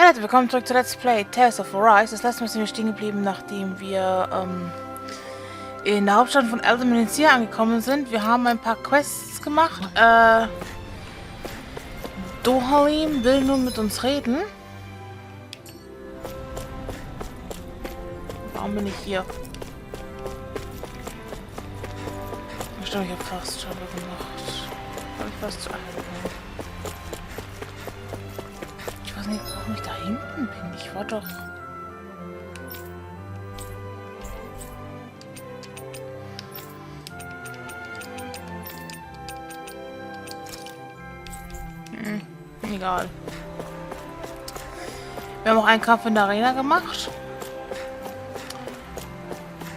Hey Leute, willkommen zurück zu Let's Play Tales of Arise. Das letzte Mal sind wir stehen geblieben, nachdem wir in der Hauptstadt von Audienz angekommen sind. Wir haben ein paar Quests gemacht. Dohalim will nun mit uns reden. Warum bin ich hier? Stimmt, ich habe fast schon gemacht. Habe ich fast zu erhalten. Ich weiß nicht, warum ich da hinten bin. Ich war doch... Egal. Wir haben auch einen Kampf in der Arena gemacht.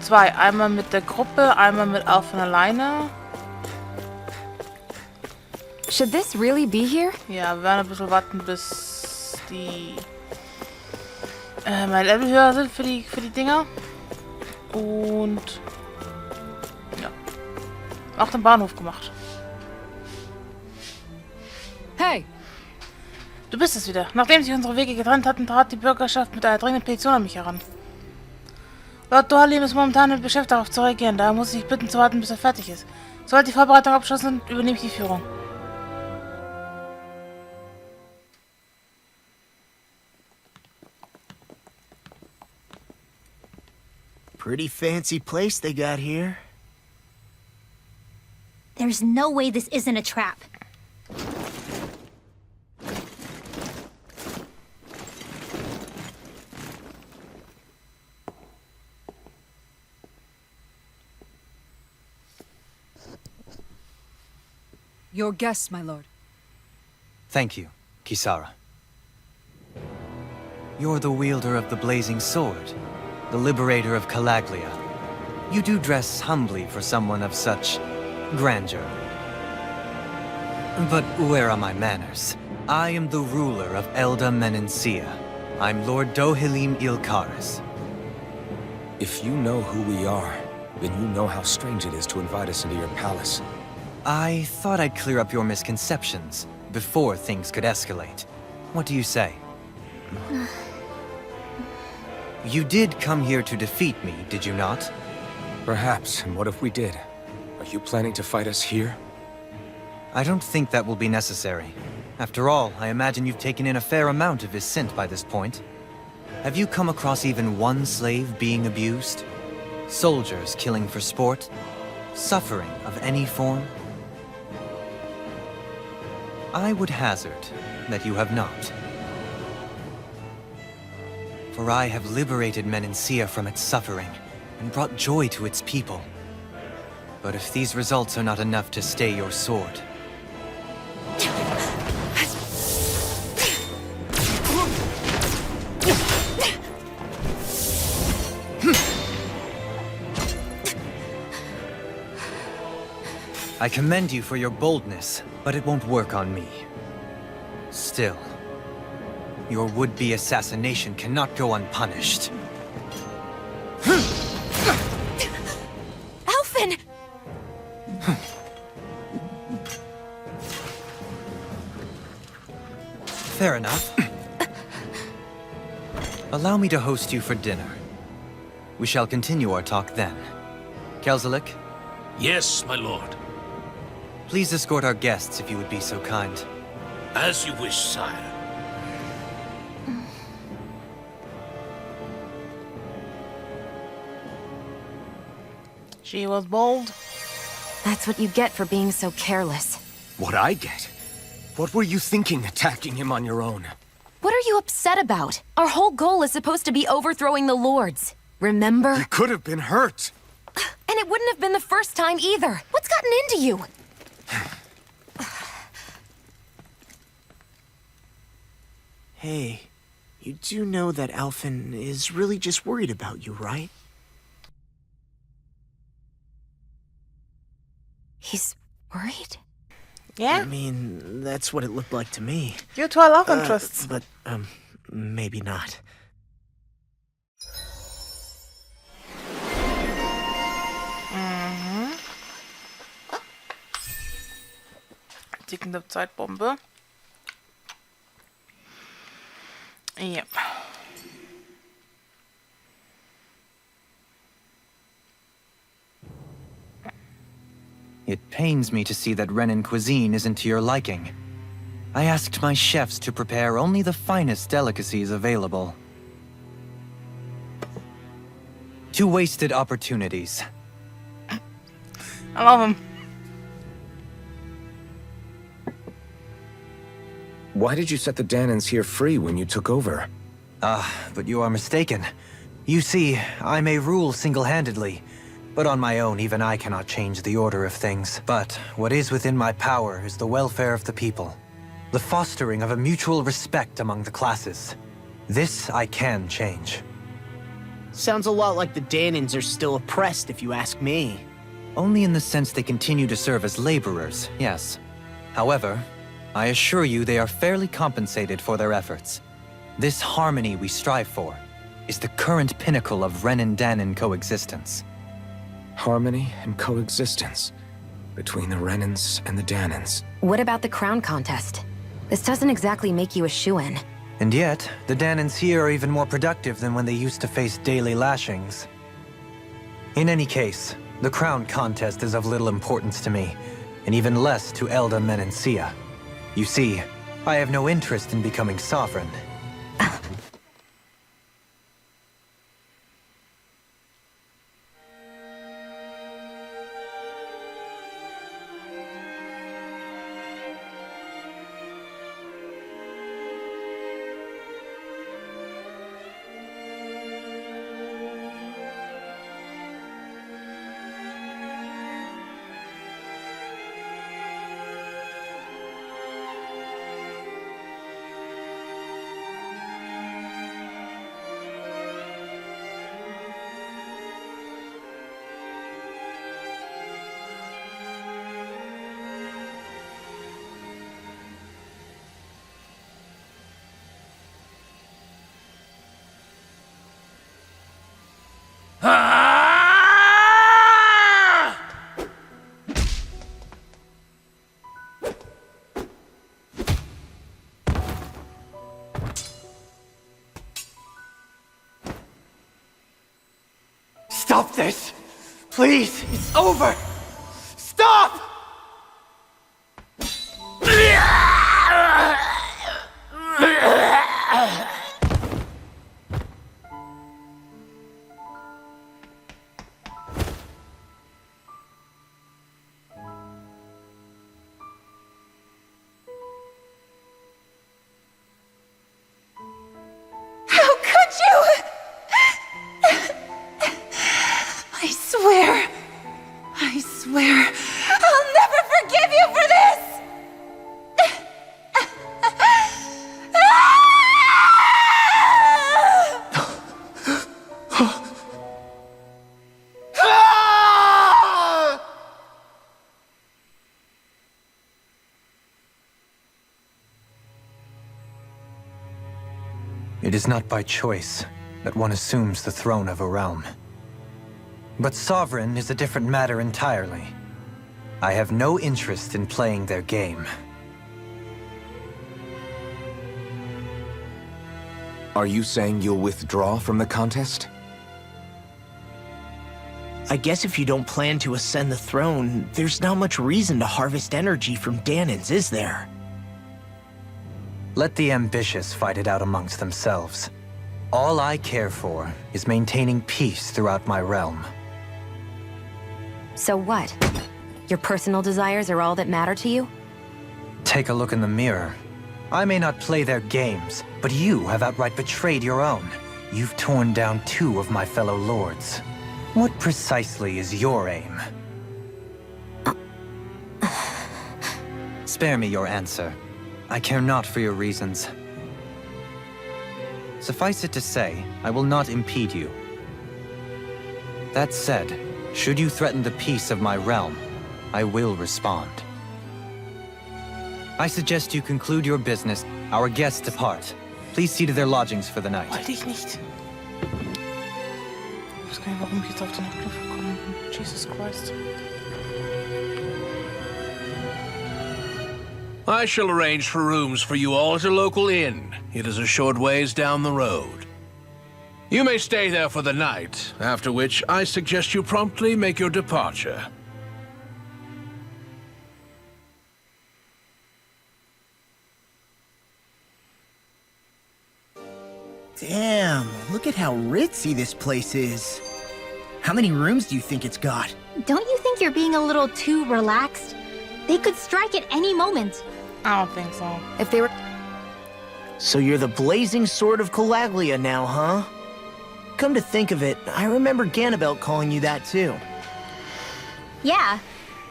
Zwei. Einmal mit der Gruppe, einmal mit Alphen alleine. Should this really be here? Ja, wir werden ein bisschen warten, bis die mein Level höher sind für die Dinger. Und ja. Auch den Bahnhof gemacht. Hey! Du bist es wieder. Nachdem sich unsere Wege getrennt hatten, trat die Bürgerschaft mit einer dringenden Petition an mich heran. Lord Dohalim ist momentan beschäftigt, darauf zu reagieren. Daher muss ich bitten zu warten, bis er fertig ist. Sobald die Vorbereitung abgeschlossen sind, übernehme ich die Führung. Pretty fancy place they got here. There's no way this isn't a trap. Your guest, my lord. Thank you, Kisara. You're the wielder of the blazing sword, the liberator of Calaglia. You do dress humbly for someone of such grandeur. But where are my manners? I am the ruler of Elda Menencia. I'm Lord Dohalim Ilkaris. If you know who we are, then you know how strange it is to invite us into your palace. I thought I'd clear up your misconceptions before things could escalate. What do you say? You did come here to defeat me, did you not? Perhaps, and what if we did? Are you planning to fight us here? I don't think that will be necessary. After all, I imagine you've taken in a fair amount of his scent by this point. Have you come across even one slave being abused? Soldiers killing for sport? Suffering of any form? I would hazard that you have not. For I have liberated Menencia from its suffering, and brought joy to its people. But if these results are not enough to stay your sword... I commend you for your boldness, but it won't work on me. Still, your would-be assassination cannot go unpunished. Alphen! Fair enough. Allow me to host you for dinner. We shall continue our talk then. Kelzelik, Yes, my lord. please escort our guests if you would be so kind. As you wish, sire. She was bold. That's what you get for being so careless. What I get? What were you thinking attacking him on your own? What are you upset about? Our whole goal is supposed to be overthrowing the lords. Remember? You could have been hurt. And it wouldn't have been the first time either. What's gotten into you? Hey, you do know that Alphen is really just worried about you, right? He's worried? Yeah? I mean, that's what it looked like to me. Due to our love interests. But, maybe not. Tickende Zeitbombe. Ja. It pains me to see that Renan cuisine isn't to your liking. I asked my chefs to prepare only the finest delicacies available. 2 wasted opportunities. I love him. Why did you set the Danans here free when you took over? But you are mistaken. You see, I may rule single-handedly, but on my own, even I cannot change the order of things. But what is within my power is the welfare of the people, the fostering of a mutual respect among the classes. This I can change. Sounds a lot like the Danans are still oppressed, if you ask me. Only in the sense they continue to serve as laborers, yes. However, I assure you they are fairly compensated for their efforts. This harmony we strive for is the current pinnacle of Renan-Danan coexistence. Harmony and coexistence between the Renans and the Danans. What about the crown contest? This doesn't exactly make you a shoo-in. And yet, the Danans here are even more productive than when they used to face daily lashings. In any case, the crown contest is of little importance to me, and even less to Elda Menencia. You see, I have no interest in becoming sovereign. Stop this! Please, it's over! Stop! How could you? I swear, I'll never forgive you for this! It is not by choice that one assumes the throne of a realm. But sovereign is a different matter entirely. I have no interest in playing their game. Are you saying you'll withdraw from the contest? I guess if you don't plan to ascend the throne, there's not much reason to harvest energy from Danans, is there? Let the ambitious fight it out amongst themselves. All I care for is maintaining peace throughout my realm. So what? Your personal desires are all that matter to you? Take a look in the mirror. I may not play their games, but you have outright betrayed your own. You've torn down 2 of my fellow lords. What precisely is your aim? Spare me your answer. I care not for your reasons. Suffice it to say, I will not impede you. That said, should you threaten the peace of my realm, I will respond. I suggest you conclude your business. Our guests depart. Please see to their lodgings for the night. Wollte ich nicht. Ich weiß gar nicht, warum ich jetzt auf den Knopf gekommen bin. Jesus Christ. I shall arrange for rooms for you all at a local inn. It is a short ways down the road. You may stay there for the night, after which I suggest you promptly make your departure. Damn, look at how ritzy this place is. How many rooms do you think it's got? Don't you think you're being a little too relaxed? They could strike at any moment. I don't think so. If they were... So you're the blazing sword of Calaglia now, huh? Come to think of it, I remember Ganabelt calling you that too. Yeah,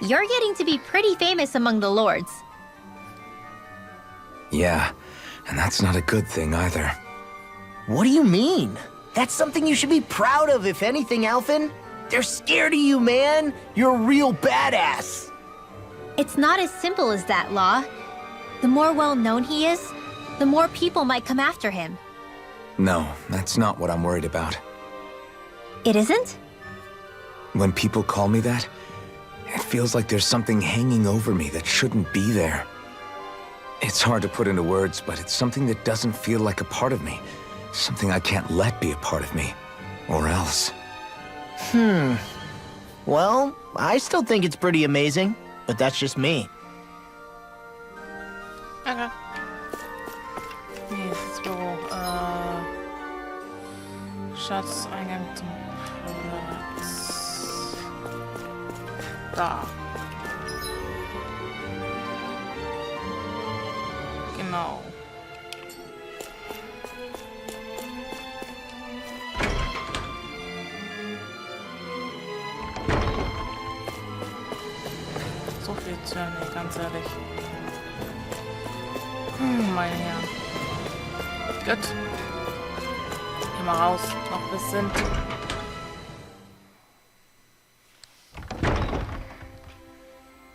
you're getting to be pretty famous among the lords. Yeah, and that's not a good thing either. What do you mean? That's something you should be proud of, if anything, Alphen. They're scared of you, man. You're a real badass. It's not as simple as that, Law. The more well-known he is, the more people might come after him. No, that's not what I'm worried about. It isn't? When people call me that, it feels like there's something hanging over me that shouldn't be there. It's hard to put into words, but it's something that doesn't feel like a part of me. Something I can't let be a part of me. Or else. Well, I still think it's pretty amazing, but that's just me. Okay. Nächstes Büro. Schatzeingang zum Platz. Da. Genau. So viel Türen, ey, ganz ehrlich. Meine Herren. Gut. Geh mal raus. Noch ein bisschen.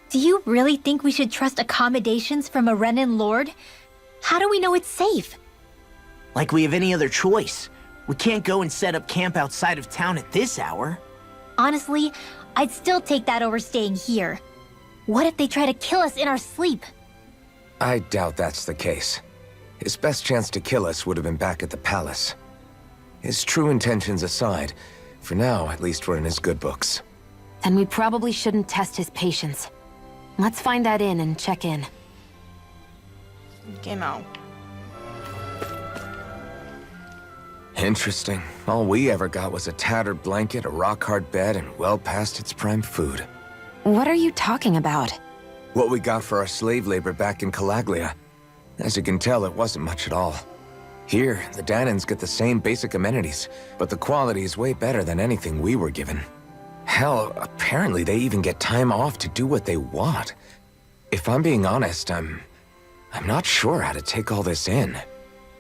Do you really think we should trust accommodations from a Renan lord? How do we know it's safe? Like we have any other choice. We can't go and set up camp outside of town at this hour. Honestly, I'd still take that over staying here. What if they try to kill us in our sleep? I doubt that's the case. His best chance to kill us would have been back at the palace. His true intentions aside, for now, at least we're in his good books. Then we probably shouldn't test his patience. Let's find that inn and check in. Genau. Interesting. All we ever got was a tattered blanket, a rock-hard bed, and well past its prime food. What are you talking about? What we got for our slave labor back in Calaglia. As you can tell, it wasn't much at all. Here, the Danans get the same basic amenities, but the quality is way better than anything we were given. Hell, apparently they even get time off to do what they want. If I'm being honest, I'm not sure how to take all this in.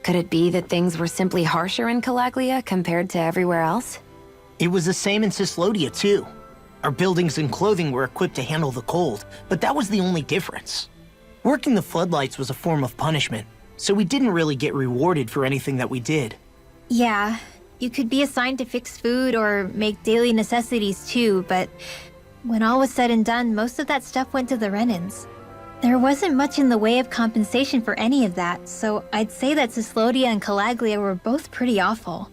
Could it be that things were simply harsher in Calaglia compared to everywhere else? It was the same in Cislodia, too. Our buildings and clothing were equipped to handle the cold, but that was the only difference. Working the floodlights was a form of punishment, so we didn't really get rewarded for anything that we did. Yeah, you could be assigned to fix food or make daily necessities too, but when all was said and done, most of that stuff went to the Renans. There wasn't much in the way of compensation for any of that, so I'd say that Cislodia and Calaglia were both pretty awful.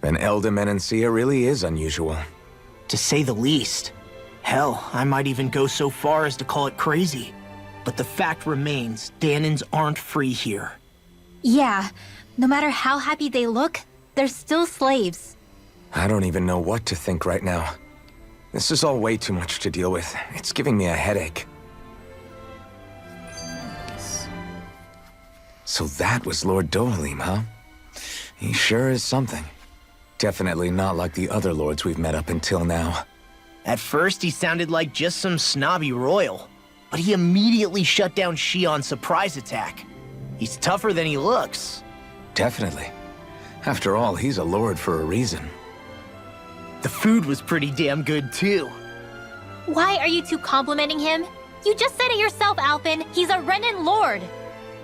An Elder Menancia really is unusual. To say the least. Hell, I might even go so far as to call it crazy. But the fact remains, Danans aren't free here. Yeah, no matter how happy they look, they're still slaves. I don't even know what to think right now. This is all way too much to deal with. It's giving me a headache. So that was Lord Dohalim, huh? He sure is something. Definitely not like the other lords we've met up until now. At first, he sounded like just some snobby royal. But he immediately shut down Shion's surprise attack. He's tougher than he looks. Definitely. After all, he's a lord for a reason. The food was pretty damn good, too. Why are you two complimenting him? You just said it yourself, Alphen. He's a Renan lord.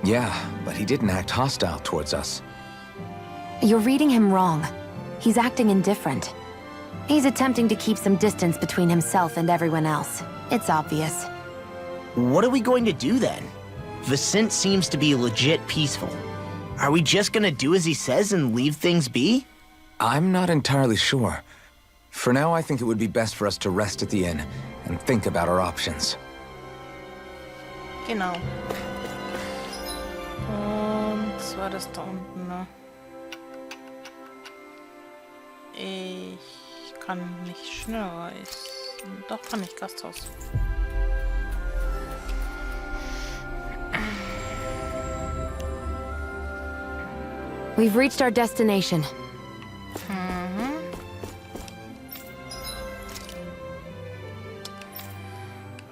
Yeah, but he didn't act hostile towards us. You're reading him wrong. He's acting indifferent. He's attempting to keep some distance between himself and everyone else. It's obvious. What are we going to do then? Vicent seems to be legit peaceful. Are we just gonna do as he says and leave things be? I'm not entirely sure. For now, I think it would be best for us to rest at the inn and think about our options. Genau. Und was war das da unten, ne? Ich kann nicht schneller. Doch, kann ich. Gasthaus. We've reached our destination.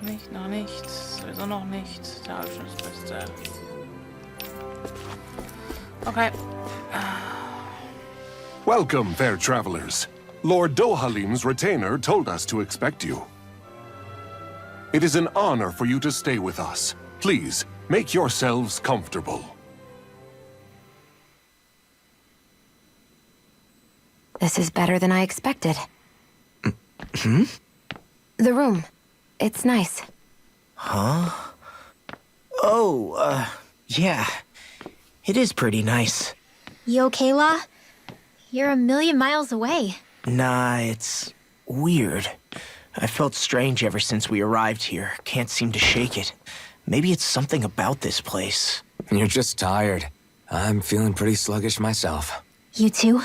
Nicht, noch nicht. Sowieso noch nicht. Der Abschluss ist das Beste. Okay. Welcome, fair travelers. Lord Dohalim's retainer told us to expect you. It is an honor for you to stay with us. Please, make yourselves comfortable. This is better than I expected. The room. It's nice. Huh? Oh, yeah. It is pretty nice. You okay, La? You're a million miles away. Nah, it's weird. I felt strange ever since we arrived here. Can't seem to shake it. Maybe it's something about this place. You're just tired. I'm feeling pretty sluggish myself. You too?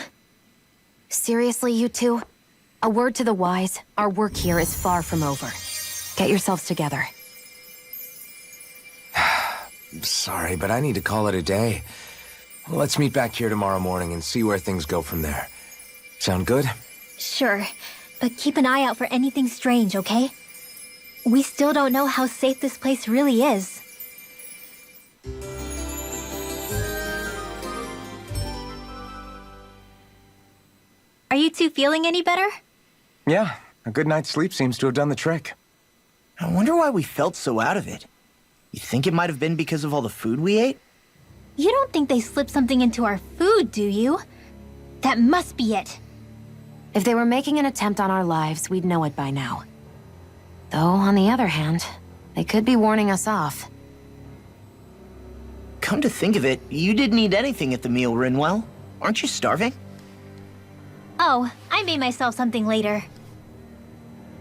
Seriously, you two? A word to the wise, our work here is far from over. Get yourselves together. Sorry, but I need to call it a day. Let's meet back here tomorrow morning and see where things go from there. Sound good? Sure, but keep an eye out for anything strange, okay? We still don't know how safe this place really is. Are you two feeling any better? Yeah, a good night's sleep seems to have done the trick. I wonder why we felt so out of it. You think it might have been because of all the food we ate? You don't think they slipped something into our food, do you? That must be it. If they were making an attempt on our lives, we'd know it by now. Though, on the other hand, they could be warning us off. Come to think of it, you didn't eat anything at the meal, Rinwell. Aren't you starving? Oh, I made myself something later.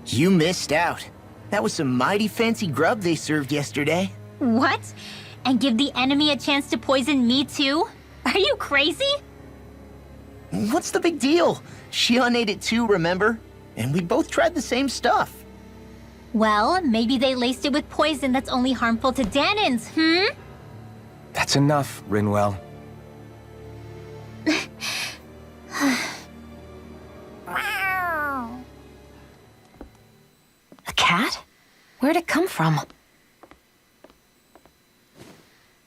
You missed out. That was some mighty fancy grub they served yesterday. What? And give the enemy a chance to poison me too? Are you crazy? What's the big deal? Shion ate it too, remember? And we both tried the same stuff. Well, maybe they laced it with poison that's only harmful to Danins, That's enough, Rinwell. A cat? Where'd it come from?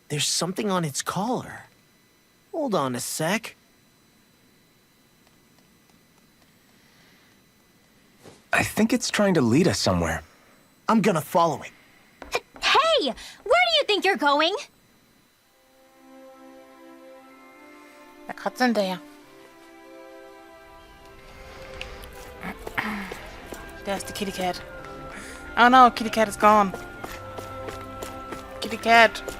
There's something on its collar. Hold on a sec. I think it's trying to lead us somewhere. I'm gonna follow it. Hey! Where do you think you're going? Der Katze hinterher. There's the kitty cat. Oh no, kitty cat is gone. Kitty cat.